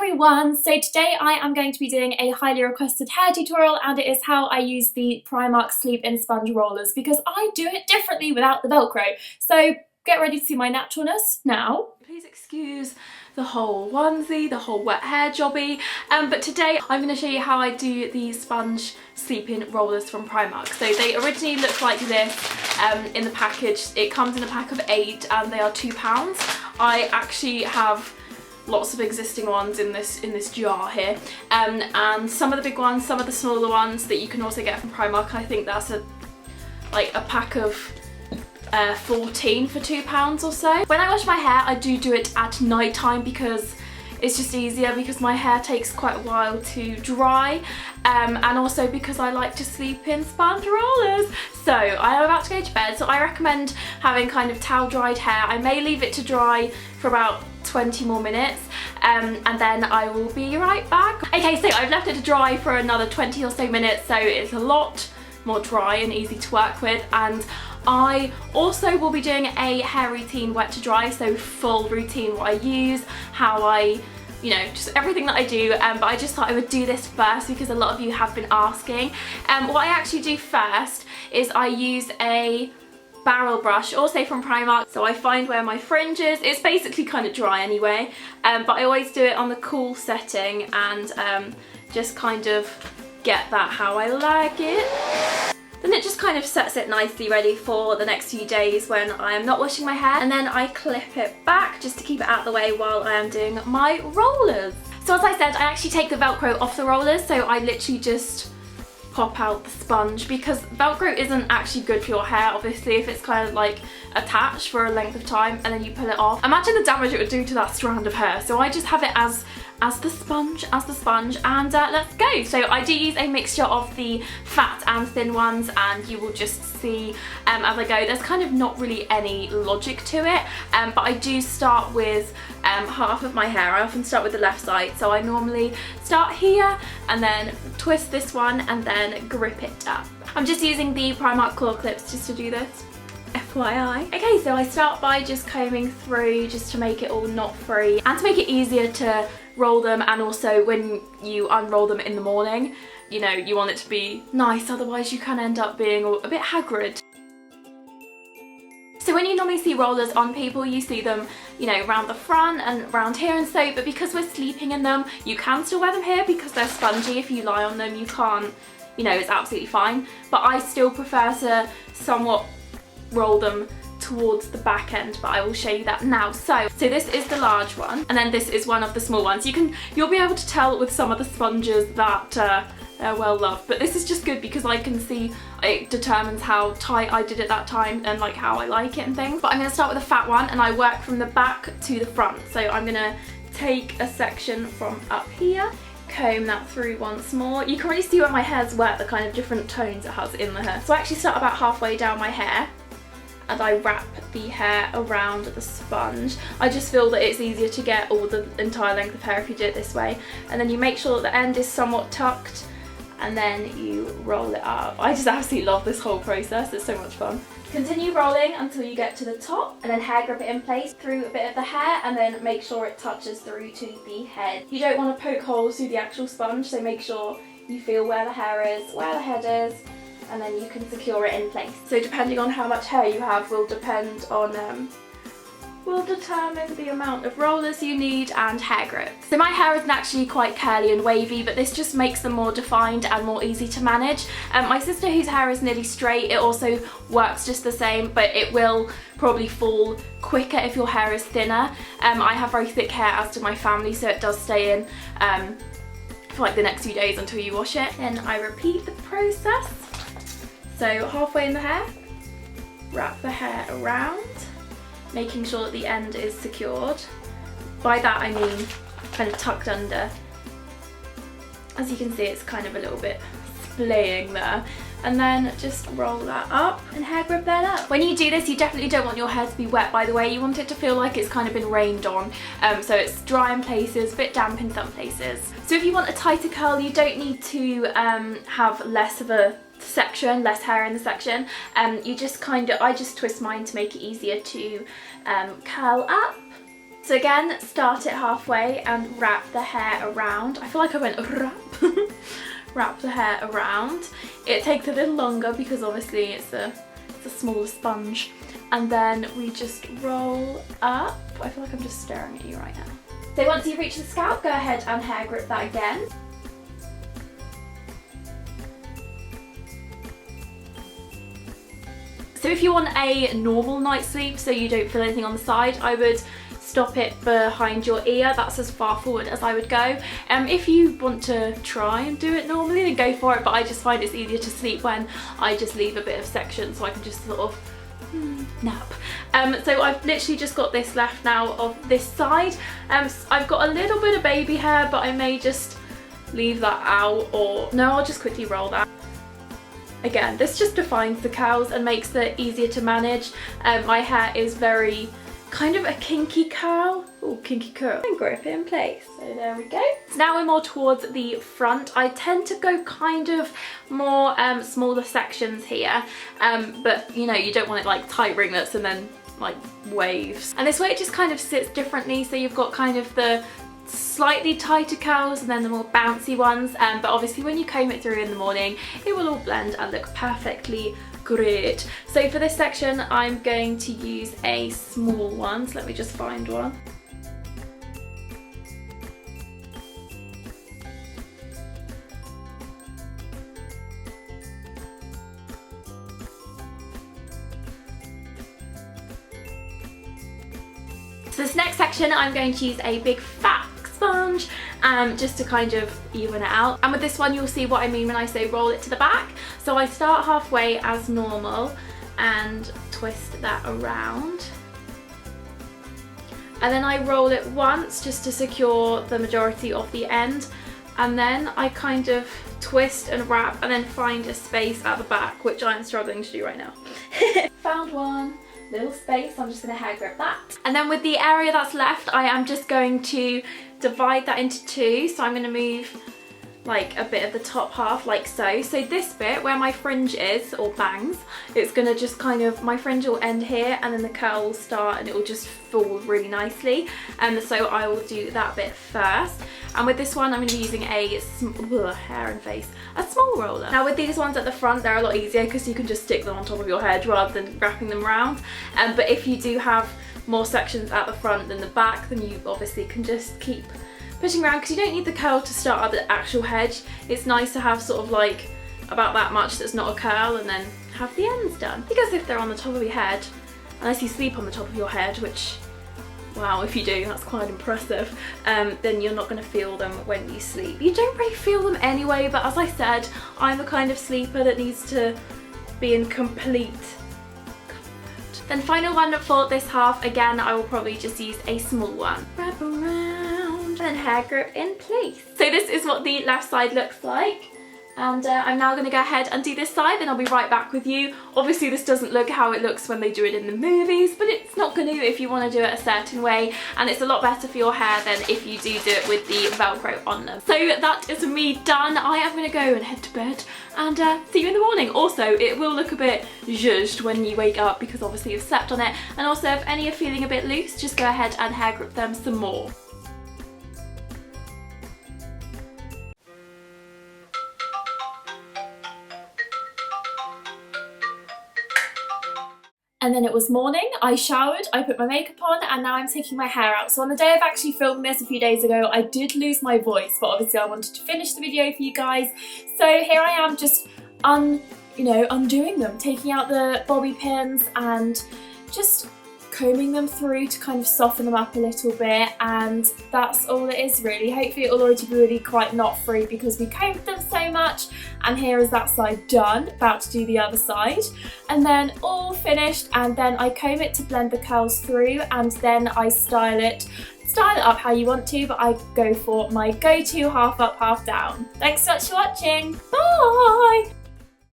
everyone! So today I am going to be doing a highly requested hair tutorial, and it is how I use the Primark Sleep-In Sponge Rollers because I do it differently without the Velcro. So get ready to see my naturalness now. Please excuse the whole onesie, the whole wet hair jobby, but today I'm going to show you how I do the sponge sleep-in rollers from Primark. So they originally look like this in the package. It comes in a pack of 8 and they are £2. I actually have lots of existing ones in this jar here, and some of the big ones, some of the smaller ones that you can also get from Primark. I think that's a pack of 14 for £2 or so. When I wash my hair, I do it at night time because it's just easier, because my hair takes quite a while to dry, and also because I like to sleep in sponge rollers. So I am about to go to bed, so I recommend having kind of towel dried hair. I may leave it to dry for about 20 more minutes, and then I will be right back. Okay, so I've left it to dry for another 20 or so minutes, so it's a lot more dry and easy to work with. And I also will be doing a hair routine, wet to dry, so full routine, what I use, how I, you know, just everything that I do, but I just thought I would do this first because a lot of you have been asking. What I actually do first is I use a barrel brush, also from Primark, so I find where my fringe is. It's basically kind of dry anyway, but I always do it on the cool setting and just kind of get that how I like it. Then it just kind of sets it nicely ready for the next few days when I am not washing my hair, and then I clip it back just to keep it out of the way while I am doing my rollers. So as I said, I actually take the Velcro off the rollers, so I literally just pop out the sponge, because Velcro isn't actually good for your hair, obviously, if it's kind of like attached for a length of time and then you pull it off. Imagine the damage it would do to that strand of hair. So I just have it as the sponge, and let's go. So I do use a mixture of the fat and thin ones, and you will just see as I go. There's kind of not really any logic to it, but I do start with half of my hair. I often start with the left side, so I normally start here and then twist this one and then grip it up. I'm just using the Primark claw clips just to do this, FYI. Okay, so I start by just combing through just to make it all knot free and to make it easier to roll them, and also when you unroll them in the morning, you know, you want it to be nice, otherwise you can end up being a bit haggard. So when you normally see rollers on people, you see them, you know, around the front and around here and so, but because we're sleeping in them, you can still wear them here because they're spongy. If you lie on them, you can't, you know, it's absolutely fine. But I still prefer to somewhat roll them towards the back end, but I will show you that now. So this is the large one, and then this is one of the small ones. You'll be able to tell with some of the sponges that they're well loved, but this is just good because I can see it determines how tight I did it that time and like how I like it and things. But I'm going to start with the fat one, and I work from the back to the front. So I'm going to take a section from up here, comb that through once more. You can really see where my hair's wet, the kind of different tones it has in the hair. So I actually start about halfway down my hair, and I wrap the hair around the sponge. I just feel that it's easier to get all the entire length of hair if you do it this way. And then you make sure that the end is somewhat tucked, and then you roll it up. I just absolutely love this whole process, it's so much fun. Continue rolling until you get to the top, and then hair grip it in place through a bit of the hair, and then make sure it touches through to the head. You don't want to poke holes through the actual sponge, so make sure you feel where the hair is, where the head is, and then you can secure it in place. So depending on how much hair you have will depend on will determine the amount of rollers you need and hair grip. So my hair is actually quite curly and wavy, but this just makes them more defined and more easy to manage. My sister, whose hair is nearly straight, it also works just the same, but it will probably fall quicker if your hair is thinner. I have very thick hair, as do my family, so it does stay in for like the next few days until you wash it. Then I repeat the process. So halfway in the hair, wrap the hair around, making sure that the end is secured. By that I mean kind of tucked under. As you can see, it's kind of a little bit splaying there. And then just roll that up and hair grip that up. When you do this, you definitely don't want your hair to be wet, by the way. You want it to feel like it's kind of been rained on. So it's dry in places, a bit damp in some places. So if you want a tighter curl, you don't need to have less of a section, less hair in the section. I just twist mine to make it easier to curl up. So again, start it halfway and wrap the hair around. I feel like I went wrap. Wrap the hair around. It takes a little longer because obviously it's a smaller sponge. And then we just roll up. I feel like I'm just staring at you right now. So once you've reached the scalp, go ahead and hair grip that again. So if you want a normal night's sleep, so you don't feel anything on the side, I would stop it behind your ear. That's as far forward as I would go. If you want to try and do it normally, then go for it, but I just find it's easier to sleep when I just leave a bit of section so I can just sort of nap. So I've literally just got this left now of this side. I've got a little bit of baby hair, but I may just leave that out, or no, I'll just quickly roll that. Again, this just defines the curls and makes it easier to manage. My hair is very kind of a kinky curl. Oh, kinky curl. And grip it in place. So there we go. So now we're more towards the front. I tend to go kind of more smaller sections here, but you know, you don't want it like tight ringlets and then like waves. And this way it just kind of sits differently, so you've got kind of the slightly tighter curls and then the more bouncy ones, but obviously when you comb it through in the morning it will all blend and look perfectly great. So for this section I'm going to use a small one, so let me just find one. So this next section I'm going to use a big fat sponge just to kind of even it out. And with this one you'll see what I mean when I say roll it to the back. So I start halfway as normal and twist that around. And then I roll it once just to secure the majority of the end. And then I kind of twist and wrap and then find a space at the back, which I'm struggling to do right now. Found one. Little space, I'm just going to hair grip that. And then with the area that's left, I am just going to divide that into two. So I'm going to move like a bit of the top half like so. So this bit where my fringe is, or bangs, it's going to just kind of, my fringe will end here and then the curl will start and it will just fall really nicely. So I will do that bit first. And with this one I'm going to be using a hair and face, a small roller. Now with these ones at the front they're a lot easier because you can just stick them on top of your head rather than wrapping them around. But if you do have more sections at the front than the back, then you obviously can just keep pushing around because you don't need the curl to start at the actual hedge. It's nice to have sort of like about that much that's not a curl and then have the ends done. Because if they're on the top of your head, unless you sleep on the top of your head, which, wow, if you do, that's quite impressive, then you're not going to feel them when you sleep. You don't really feel them anyway, but as I said, I'm the kind of sleeper that needs to be in complete comfort. Then final one for this half, again, I will probably just use a small one. Wrap around and hair grip in place. So this is what the left side looks like. And I'm now going to go ahead and do this side, then I'll be right back with you. Obviously this doesn't look how it looks when they do it in the movies, but it's not going to if you want to do it a certain way, and it's a lot better for your hair than if you do it with the Velcro on them. So that is me done. I am going to go and head to bed and see you in the morning. Also, it will look a bit zhuzhed when you wake up because obviously you've slept on it, and also if any are feeling a bit loose, just go ahead and hair grip them some more. And then it was morning, I showered, I put my makeup on, and now I'm taking my hair out. So on the day of actually filming this a few days ago, I did lose my voice, but obviously I wanted to finish the video for you guys. So here I am just undoing them, taking out the bobby pins and just combing them through to kind of soften them up a little bit, and that's all it is really. Hopefully it will already be really quite knot-free because we combed them so much. And here is that side done, about to do the other side. And then all finished, and then I comb it to blend the curls through, and then I style it up how you want to, but I go for my go-to half up, half down. Thanks so much for watching, bye!